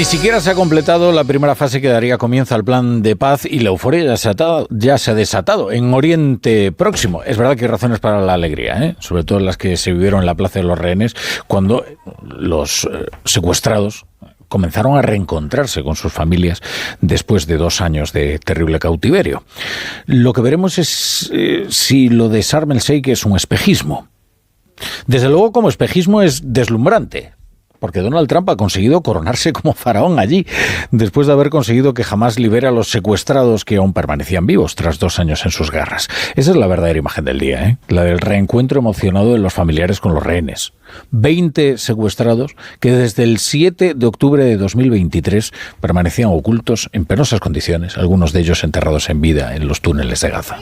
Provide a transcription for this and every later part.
Ni siquiera se ha completado la primera fase que daría comienzo al plan de paz y la euforia ya se ha desatado en Oriente Próximo. Es verdad que hay razones para la alegría, sobre todo las que se vivieron en la Plaza de los Rehenes, cuando los secuestrados comenzaron a reencontrarse con sus familias después de 2 años de terrible cautiverio. Lo que veremos es si lo de Sharm el Sheikh es un espejismo. Desde luego, como espejismo es deslumbrante, porque Donald Trump ha conseguido coronarse como faraón allí, después de haber conseguido que jamás libere a los secuestrados que aún permanecían vivos tras 2 años en sus garras. Esa es la verdadera imagen del día, la del reencuentro emocionado de los familiares con los rehenes. 20 secuestrados que desde el 7 de octubre de 2023 permanecían ocultos en penosas condiciones, algunos de ellos enterrados en vida en los túneles de Gaza.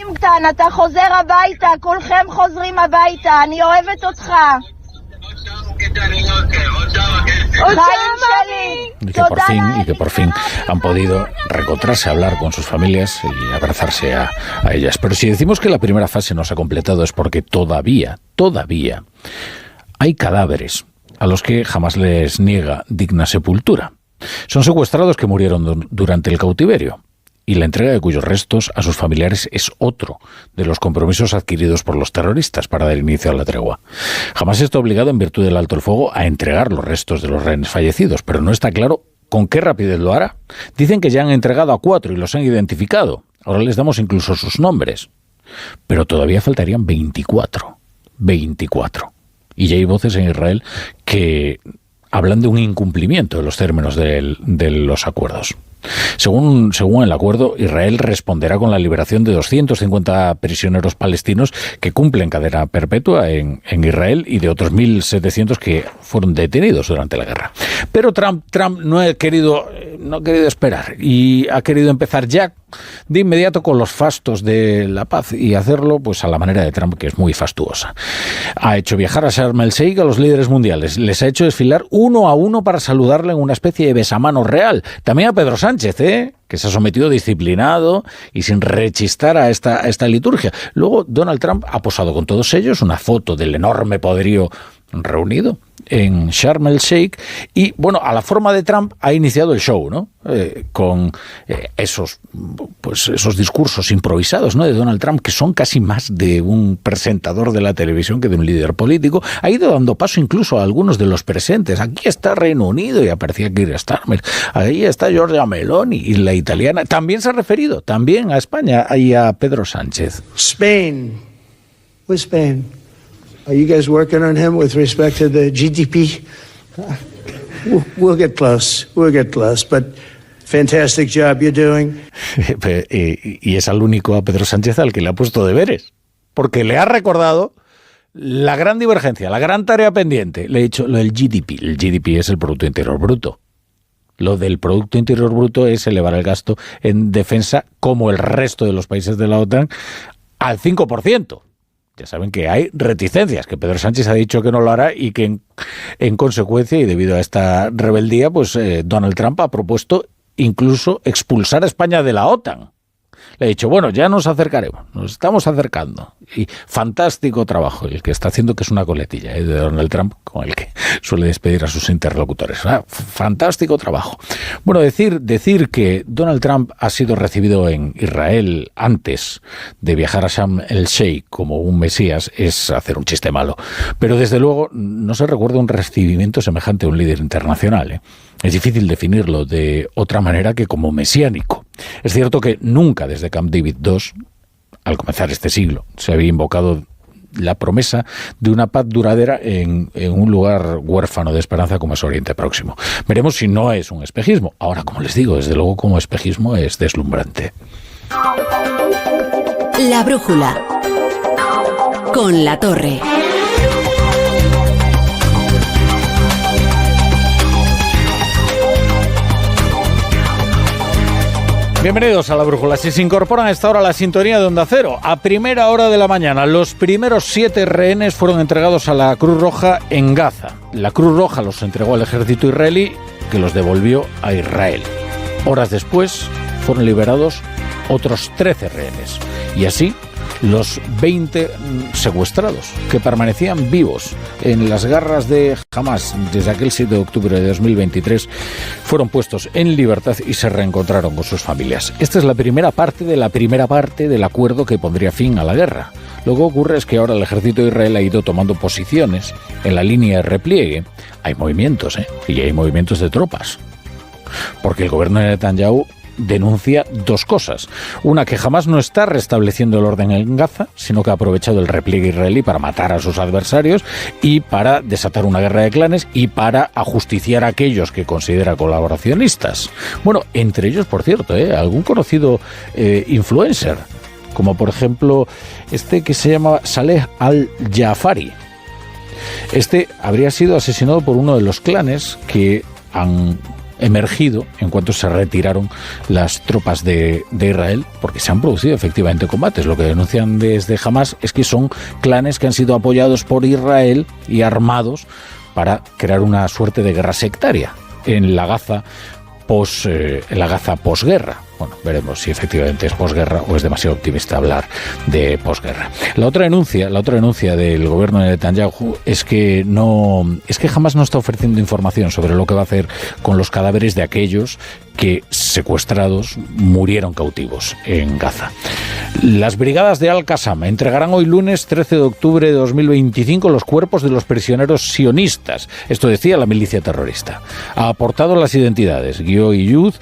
Y que por fin han podido reencontrarse, hablar con sus familias y abrazarse a ellas. Pero si decimos que la primera fase no se ha completado es porque todavía hay cadáveres a los que jamás les niega digna sepultura. Son secuestrados que murieron durante el cautiverio, y la entrega de cuyos restos a sus familiares es otro de los compromisos adquiridos por los terroristas para dar inicio a la tregua. Jamás está obligado, en virtud del alto el fuego, a entregar los restos de los rehenes fallecidos, pero no está claro con qué rapidez lo hará. Dicen que ya han entregado a 4 y los han identificado. Ahora les damos incluso sus nombres. Pero todavía faltarían 24. 24. Y ya hay voces en Israel que hablan de un incumplimiento de los términos de los acuerdos. Según el acuerdo, Israel responderá con la liberación de 250 prisioneros palestinos que cumplen cadena perpetua en Israel y de otros 1.700 que fueron detenidos durante la guerra. Pero Trump no ha querido esperar y ha querido empezar ya de inmediato con los fastos de la paz y hacerlo pues a la manera de Trump, que es muy fastuosa. Ha hecho viajar a Sharm el Sheikh a los líderes mundiales, les ha hecho desfilar uno a uno para saludarle en una especie de besamanos real. También a Pedro Sánchez, que se ha sometido disciplinado y sin rechistar a esta liturgia. Luego Donald Trump ha posado con todos ellos una foto del enorme poderío reunido en Sharm el Sheikh y, bueno, a la forma de Trump ha iniciado el show, ¿no? Con esos discursos improvisados, ¿no?, de Donald Trump, que son casi más de un presentador de la televisión que de un líder político. Ha ido dando paso incluso a algunos de los presentes. Aquí está Reino Unido y aparecía Keir Starmer. Ahí está Giorgia Meloni y la italiana. También se ha referido también a España y a Pedro Sánchez. Spain. With Spain. Are you guys working on him with respect to the GDP? We'll get close, but fantastic job you're doing. Y es al único, a Pedro Sánchez, al que le ha puesto deberes, porque le ha recordado la gran divergencia, la gran tarea pendiente. Le he dicho lo del GDP. El GDP es el Producto Interior Bruto. Lo del Producto Interior Bruto es elevar el gasto en defensa, como el resto de los países de la OTAN, al 5%. Ya saben que hay reticencias, que Pedro Sánchez ha dicho que no lo hará y que en consecuencia y debido a esta rebeldía, pues Donald Trump ha propuesto incluso expulsar a España de la OTAN. Le ha dicho, bueno, ya nos acercaremos, nos estamos acercando. Y fantástico trabajo el que está haciendo, que es una coletilla de Donald Trump, con el que suele despedir a sus interlocutores. Fantástico trabajo. Bueno, decir que Donald Trump ha sido recibido en Israel antes de viajar a Sharm el Sheikh como un mesías es hacer un chiste malo. Pero desde luego no se recuerda un recibimiento semejante a un líder internacional. Es difícil definirlo de otra manera que como mesiánico. Es cierto que nunca desde Camp David II, al comenzar este siglo, se había invocado la promesa de una paz duradera en un lugar huérfano de esperanza como es Oriente Próximo. Veremos si no es un espejismo. Ahora, como les digo, desde luego como espejismo es deslumbrante. La brújula con La Torre. Bienvenidos a La Brújula. Si se incorporan a esta hora a la sintonía de Onda Cero, a primera hora de la mañana, los primeros 7 rehenes fueron entregados a la Cruz Roja en Gaza. La Cruz Roja los entregó al ejército israelí, que los devolvió a Israel. Horas después fueron liberados otros 13 rehenes. Y así, Los 20 secuestrados que permanecían vivos en las garras de Hamás desde aquel 7 de octubre de 2023 fueron puestos en libertad y se reencontraron con sus familias. Esta es la primera parte del acuerdo que pondría fin a la guerra. Lo que ocurre es que ahora el ejército de Israel ha ido tomando posiciones en la línea de repliegue. Hay movimientos, y hay movimientos de tropas. Porque el gobierno de Netanyahu denuncia dos cosas. Una, que jamás no está restableciendo el orden en Gaza, sino que ha aprovechado el repliegue israelí para matar a sus adversarios y para desatar una guerra de clanes y para ajusticiar a aquellos que considera colaboracionistas. Bueno, entre ellos, por cierto, algún conocido influencer, como por ejemplo este que se llama Saleh al-Jafari. Este habría sido asesinado por uno de los clanes que han emergido en cuanto se retiraron las tropas de Israel, porque se han producido efectivamente combates. Lo que denuncian desde Hamás es que son clanes que han sido apoyados por Israel y armados para crear una suerte de guerra sectaria en la Gaza posguerra. Bueno, veremos si efectivamente es posguerra o es demasiado optimista hablar de posguerra. La otra denuncia del gobierno de Netanyahu es que jamás no está ofreciendo información sobre lo que va a hacer con los cadáveres de aquellos que, secuestrados, murieron cautivos en Gaza. Las brigadas de Al-Qassam entregarán hoy lunes 13 de octubre de 2025 los cuerpos de los prisioneros sionistas. Esto decía la milicia terrorista. Ha aportado las identidades: Gioy Yud,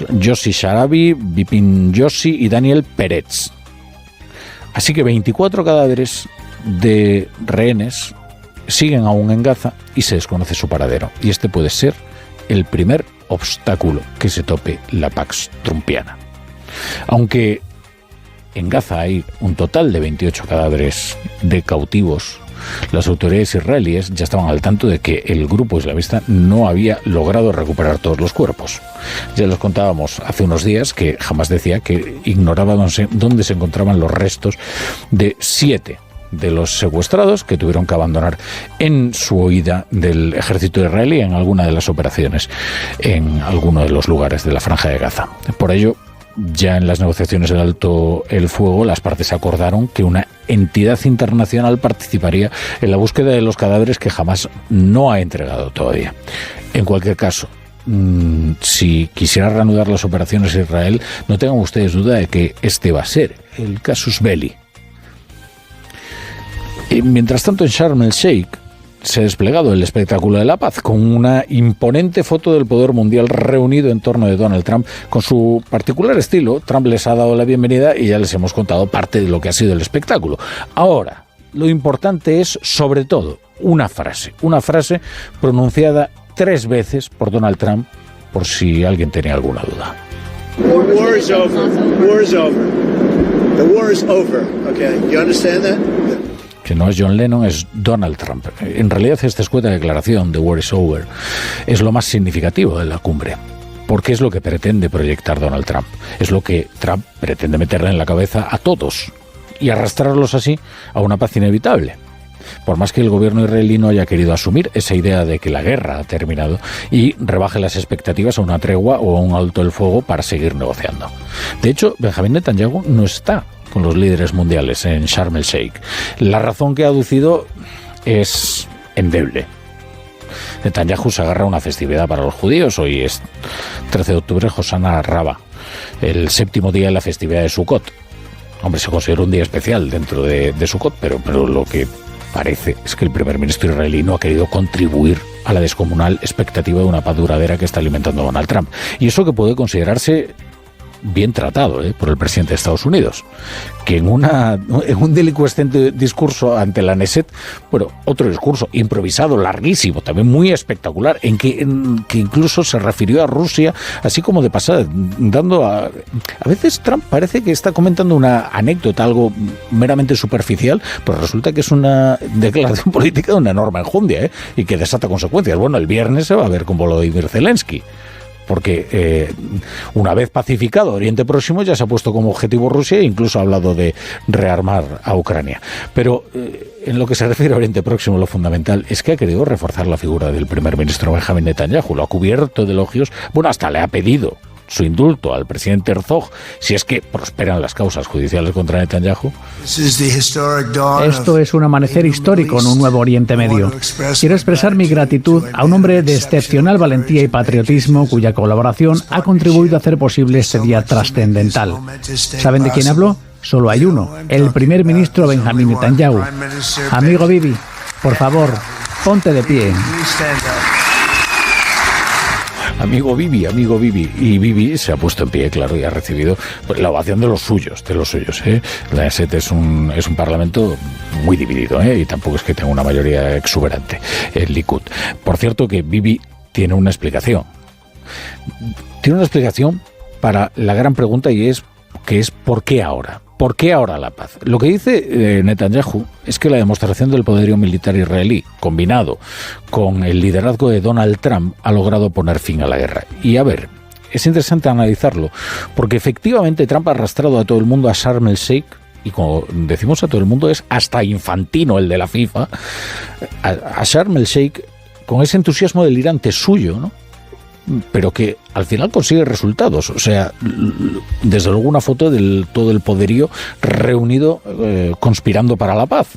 Yossi Sharabi, Bipin Yossi y Daniel Peretz. Así que 24 cadáveres de rehenes siguen aún en Gaza y se desconoce su paradero. Y este puede ser el primer obstáculo que se tope la Pax Trumpiana. Aunque en Gaza hay un total de 28 cadáveres de cautivos, las autoridades israelíes ya estaban al tanto de que el grupo islamista no había logrado recuperar todos los cuerpos. Ya les contábamos hace unos días que Hamás decía que ignoraba dónde se encontraban los restos de 7 de los secuestrados que tuvieron que abandonar en su huida del ejército israelí en alguna de las operaciones en alguno de los lugares de la Franja de Gaza. Por ello, ya en las negociaciones del alto el fuego, las partes acordaron que una entidad internacional participaría en la búsqueda de los cadáveres que Hamás no ha entregado todavía. En cualquier caso, si quisiera reanudar las operaciones a Israel, no tengan ustedes duda de que este va a ser el casus belli. Y mientras tanto, en Sharm el Sheikh se ha desplegado el espectáculo de la paz con una imponente foto del poder mundial reunido en torno de Donald Trump. Con su particular estilo, Trump les ha dado la bienvenida y ya les hemos contado parte de lo que ha sido el espectáculo. Ahora, lo importante es, sobre todo, una frase pronunciada 3 veces por Donald Trump, por si alguien tenía alguna duda. The war is over. The war is over. The war is over. Okay, you understand that? Que no es John Lennon, es Donald Trump. En realidad, esta escueta declaración, The War is Over, es lo más significativo de la cumbre, porque es lo que pretende proyectar Donald Trump. Es lo que Trump pretende meterle en la cabeza a todos y arrastrarlos así a una paz inevitable. Por más que el gobierno israelí no haya querido asumir esa idea de que la guerra ha terminado y rebaje las expectativas a una tregua o a un alto el fuego para seguir negociando. De hecho, Benjamín Netanyahu no está con los líderes mundiales en Sharm el Sheikh. La razón que ha aducido es endeble. Netanyahu se agarra a una festividad para los judíos. Hoy es 13 de octubre, Hoshana Rabbah, el 7º día de la festividad de Sukkot. Hombre, se considera un día especial dentro de Sukkot, pero lo que parece es que el primer ministro israelí no ha querido contribuir a la descomunal expectativa de una paz duradera que está alimentando Donald Trump. Y eso que puede considerarse bien tratado por el presidente de Estados Unidos, que en un delicuescente discurso ante la Knesset, bueno, otro discurso improvisado, larguísimo, también muy espectacular, en que incluso se refirió a Rusia, así como de pasada, dando a veces Trump parece que está comentando una anécdota, algo meramente superficial, pero resulta que es una declaración política de una enorme enjundia, y que desata consecuencias. Bueno, el viernes se va a ver con Volodymyr Zelensky, porque una vez pacificado Oriente Próximo ya se ha puesto como objetivo Rusia e incluso ha hablado de rearmar a Ucrania. Pero en lo que se refiere a Oriente Próximo, lo fundamental es que ha querido reforzar la figura del primer ministro Benjamín Netanyahu, lo ha cubierto de elogios, bueno, hasta le ha pedido su indulto al presidente Herzog, si es que prosperan las causas judiciales contra Netanyahu. Esto es un amanecer histórico en un nuevo Oriente Medio. Quiero expresar mi gratitud a un hombre de excepcional valentía y patriotismo cuya colaboración ha contribuido a hacer posible este día trascendental. ¿Saben de quién hablo? Solo hay uno, el primer ministro Benjamín Netanyahu. Amigo Bibi, por favor, ponte de pie. Amigo Bibi. Y Bibi se ha puesto en pie, claro, y ha recibido la ovación de los suyos, ¿eh? La Knesset es un parlamento muy dividido, ¿eh? Y tampoco es que tenga una mayoría exuberante, el Likud. Por cierto, que Bibi tiene una explicación. Tiene una explicación para la gran pregunta, y es ¿por qué ahora? ¿Por qué ahora la paz? Lo que dice Netanyahu es que la demostración del poderío militar israelí, combinado con el liderazgo de Donald Trump, ha logrado poner fin a la guerra. Y a ver, es interesante analizarlo, porque efectivamente Trump ha arrastrado a todo el mundo a Sharm el Sheikh, y como decimos a todo el mundo, es hasta Infantino, el de la FIFA, a Sharm el Sheikh, con ese entusiasmo delirante suyo, ¿no? Pero que al final consigue resultados. O sea, desde luego una foto de todo el poderío reunido conspirando para la paz.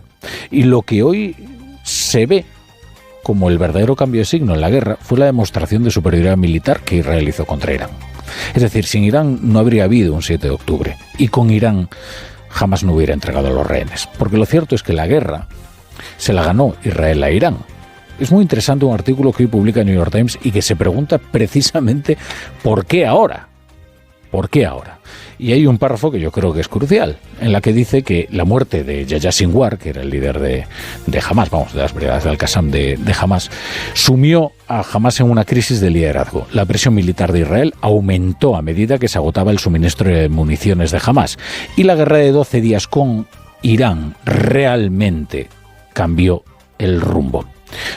Y lo que hoy se ve como el verdadero cambio de signo en la guerra fue la demostración de superioridad militar que Israel hizo contra Irán. Es decir, sin Irán no habría habido un 7 de octubre. Y con Irán jamás no hubiera entregado a los rehenes. Porque lo cierto es que la guerra se la ganó Israel a Irán. Es muy interesante un artículo que hoy publica el New York Times y que se pregunta precisamente ¿por qué ahora? ¿Por qué ahora? Y hay un párrafo que yo creo que es crucial, en la que dice que la muerte de Yahya Sinwar, que era el líder de Hamas, de las brigadas de Al-Qassam de Hamas, sumió a Hamas en una crisis de liderazgo. La presión militar de Israel aumentó a medida que se agotaba el suministro de municiones de Hamas. Y la guerra de 12 días con Irán realmente cambió el rumbo.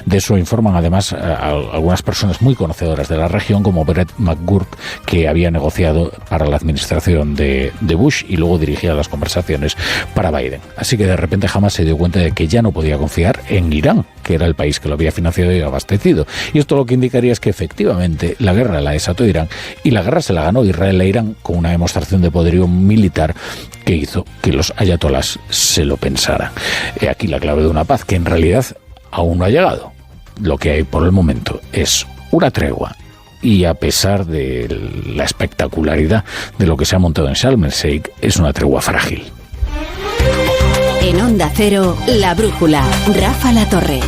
De eso informan además algunas personas muy conocedoras de la región, como Brett McGurk, que había negociado para la administración de Bush y luego dirigía las conversaciones para Biden. Así que de repente Hamas se dio cuenta de que ya no podía confiar en Irán, que era el país que lo había financiado y abastecido. Y esto lo que indicaría es que efectivamente la guerra la desató Irán, y la guerra se la ganó Israel a Irán con una demostración de poderío militar que hizo que los ayatolás se lo pensaran. Aquí la clave de una paz que en realidad aún no ha llegado. Lo que hay por el momento es una tregua, y a pesar de la espectacularidad de lo que se ha montado en Sharm el Sheikh, es una tregua frágil. En Onda Cero, La Brújula, Rafa La Torre.